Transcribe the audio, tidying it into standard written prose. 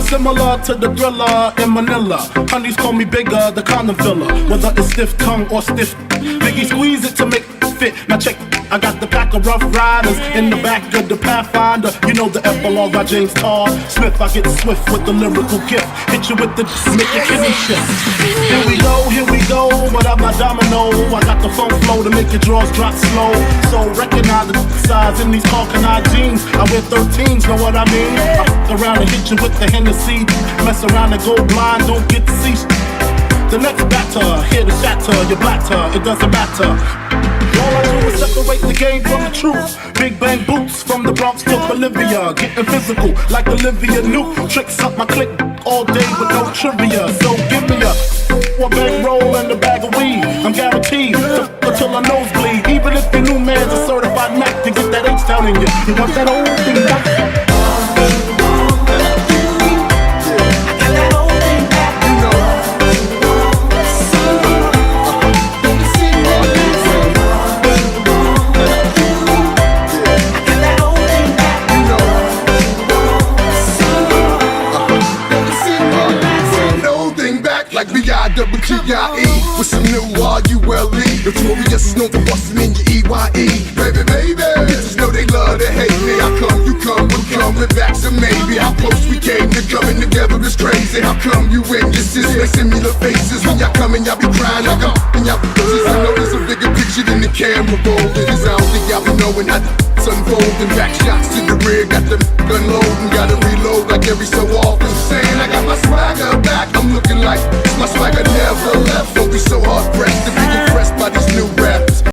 similar to the Thriller in Manila. Honeys call me bigger, the kind of villa. Whether it's stiff tongue or stiff, Biggie squeeze it to make it fit. Now check, I got the pack of Rough Riders in the back of the Pathfinder. You know the epilogue by James Todd Smith. I get swift with the lyrical gift. Hit you with the make it Kenny shift. Here we go, but I'm not domino. I got the funk flow to make your drawers drop slow. So recognize the size in these Carcanine jeans. I wear 13s, know what I mean? I fuck around and hit you with the Hennessy. Mess around and go blind, don't get to see. The next batter, here to shatter your blatter, it doesn't matter. All I do is separate the game from the truth. Big bang boots from the Bronx to Bolivia. Getting physical like Olivia Newt. Tricks up my click all day with no trivia. So give me a bankroll and a bag of weed. I'm guaranteed to fuck till I nosebleed. Even if your new man's a certified Mac to get that H-Town in you. You want that old thing back? Like B-I-double-G-I-E with some new R-U-L-E. Notorious, known for bustin' in your E-Y-E. Baby, bitches know they love to hate me. How come you come, we're coming back, so maybe how close we came to coming together is crazy. How come you and your sis make similar faces? When y'all come and y'all be crying like I'm and y'all be bitches. I know there's a bigger picture than the camera roll. Cause I don't think y'all be knowing how it's unfolding. Back shots to the rear, got the gun loading. Gotta reload like every so often. Saying I got my swagger back, I'm looking like my swagger never left. Don't be so hard pressed to be